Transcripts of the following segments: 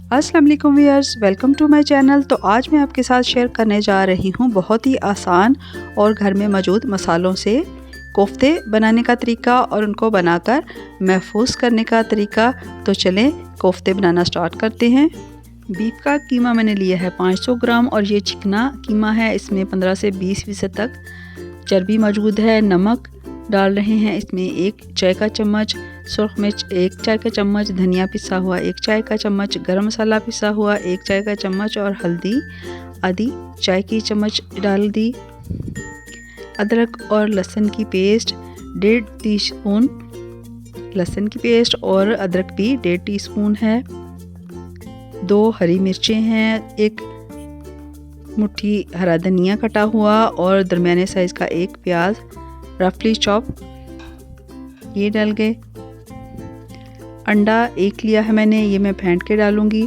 अस्सलाम वालेकुम viewers, welcome to my channel. तो आज मैं आपके साथ शेयर करने जा रही हूँ बहुत ही आसान और घर में मौजूद मसालों से कोफ्ते बनाने का तरीका और उनको बनाकर महफूज करने का तरीका। तो चलें कोफ्ते बनाना स्टार्ट करते हैं। बीफ का कीमा मैंने लिया है 500 ग्राम और ये चिकना कीमा है। इसमें 15 से 20% तक चर्बी मौजूद है। नमक डाल रहे हैं इसमें 1 चाय का चम्मच, सुरख मिर्च 1 चाय का चम्मच, धनिया पिसा हुआ 1 चाय का चम्मच, गरम मसाला पिसा हुआ 1 चाय का चम्मच और हल्दी आधी चाय की चम्मच डाल दी। अदरक और लहसुन की पेस्ट 1.5 टीस्पून, लहसुन की पेस्ट और अदरक भी 1.5 टीस्पून है। 2 हरी मिर्चें हैं, 1 मुट्ठी हरा धनिया कटा हुआ और दरमियाने साइज़ का 1 प्याज रफली चॉप, ये डाल गए। अंडा 1 लिया है मैंने, ये मैं फेंट के डालूँगी।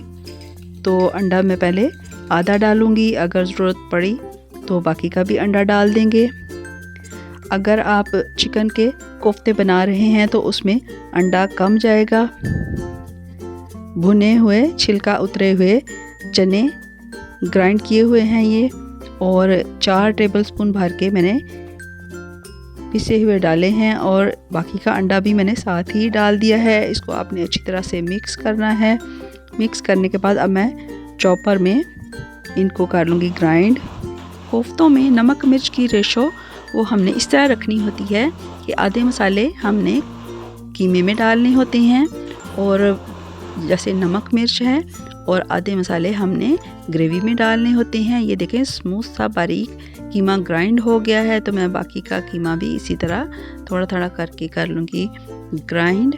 तो अंडा मैं पहले आधा डालूँगी, अगर ज़रूरत पड़ी तो बाकी का भी अंडा डाल देंगे। अगर आप चिकन के कोफ्ते बना रहे हैं तो उसमें अंडा कम जाएगा। भुने हुए छिलका उतरे हुए चने ग्राइंड किए हुए हैं ये, और 4 टेबलस्पून भर के मैंने पिसे हुए डाले हैं और बाकी का अंडा भी मैंने साथ ही डाल दिया है। इसको आपने अच्छी तरह से मिक्स करना है। मिक्स करने के बाद अब मैं चॉपर में इनको कर लूँगी ग्राइंड। कोफ्तों में नमक मिर्च की रेशो वो हमने इस तरह रखनी होती है कि आधे मसाले हमने कीमे में डालने होते हैं, और जैसे नमक मिर्च है, और आधे मसाले हमने ग्रेवी में डालने होते हैं। ये देखें स्मूथ सा बारीक कीमा ग्राइंड हो गया है। तो मैं बाकी का कीमा भी इसी तरह थोड़ा थोड़ा करके कर लूँगी ग्राइंड।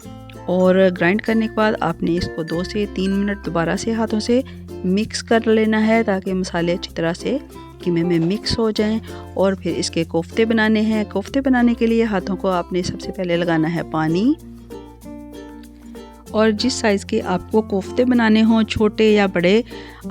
और ग्राइंड करने के बाद आपने इसको 2 से 3 मिनट दोबारा से हाथों से मिक्स कर लेना है ताकि मसाले अच्छी तरह से कीमे में मिक्स हो जाएं। और फिर इसके कोफ्ते बनाने हैं। कोफ्ते बनाने के लिए हाथों को आपने सबसे पहले लगाना है पानी, और जिस साइज़ के आपको कोफ्ते बनाने हों, छोटे या बड़े,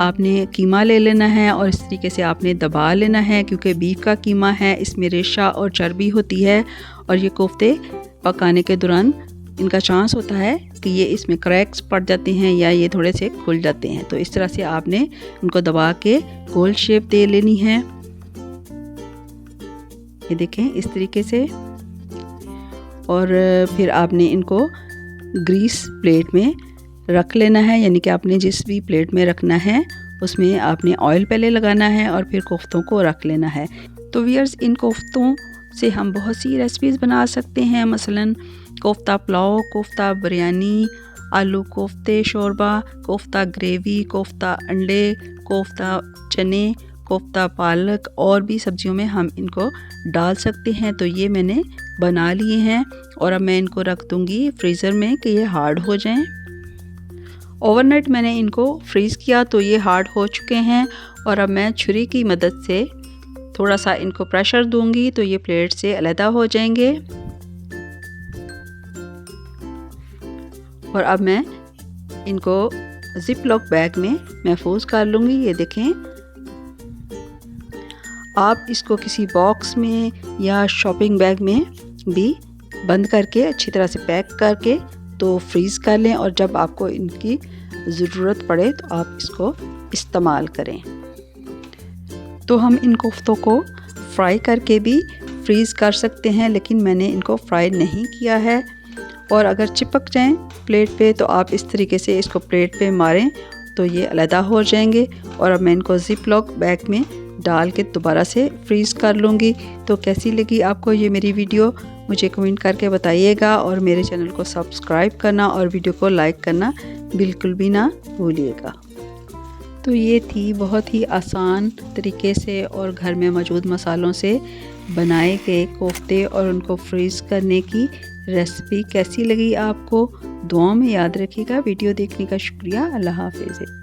आपने कीमा ले लेना है और इस तरीके से आपने दबा लेना है, क्योंकि बीफ का कीमा है, इसमें रेशा और चर्बी होती है और ये कोफ्ते पकाने के दौरान इनका चांस होता है कि ये इसमें क्रैक्स पड़ जाते हैं या ये थोड़े से खुल जाते हैं। तो इस तरह से आपने इनको दबा के गोल शेप दे लेनी है। ये देखें इस तरीके से। और फिर आपने इनको ग्रीस प्लेट में रख लेना है, यानी कि आपने जिस भी प्लेट में रखना है उसमें आपने ऑयल पहले लगाना है और फिर कोफ्तों को रख लेना है। तो व्यूअर्स, इन कोफ्तों से हम बहुत सी रेसिपीज़ बना सकते हैं, मसलन कोफ्ता पुलाव, कोफ्ता बिरयानी, आलू कोफ्ते शोरबा, कोफ्ता ग्रेवी, कोफ्ता अंडे, कोफ्ता चने, कोफ्ता पालक, और भी सब्जियों में हम इनको डाल सकते हैं। तो ये मैंने बना लिए हैं और अब मैं इनको रख दूँगी फ्रीज़र में कि ये हार्ड हो जाएं। ओवरनाइट मैंने इनको फ्रीज़ किया तो ये हार्ड हो चुके हैं, और अब मैं छुरी की मदद से थोड़ा सा इनको प्रेशर दूंगी तो ये प्लेट से अलग हो जाएंगे। और अब मैं इनको जिप लॉक बैग में महफूज कर लूँगी। ये देखें, आप इसको किसी बॉक्स में या शॉपिंग बैग में भी बंद करके अच्छी तरह से पैक करके तो फ्रीज़ कर लें, और जब आपको इनकी ज़रूरत पड़े तो आप इसको इस्तेमाल करें। तो हम इन कोफ्तों को फ्राई करके भी फ्रीज़ कर सकते हैं, लेकिन मैंने इनको फ्राई नहीं किया है। और अगर चिपक जाएं प्लेट पे तो आप इस तरीके से इसको प्लेट पे मारें तो ये अलग हो जाएंगे। और अब मैं इनको जिप लॉक बैग में डाल के दोबारा से फ्रीज़ कर लूँगी। तो कैसी लगी आपको ये मेरी वीडियो, मुझे कमेंट करके बताइएगा, और मेरे चैनल को सब्सक्राइब करना और वीडियो को लाइक करना बिल्कुल भी ना भूलिएगा। तो ये थी बहुत ही आसान तरीके से और घर में मौजूद मसालों से बनाए गए कोफ्ते और उनको फ्रीज़ करने की रेसिपी। कैसी लगी आपको? दुआओं में याद रखिएगा। वीडियो देखने का शुक्रिया। अल्लाह हाफ़िज़।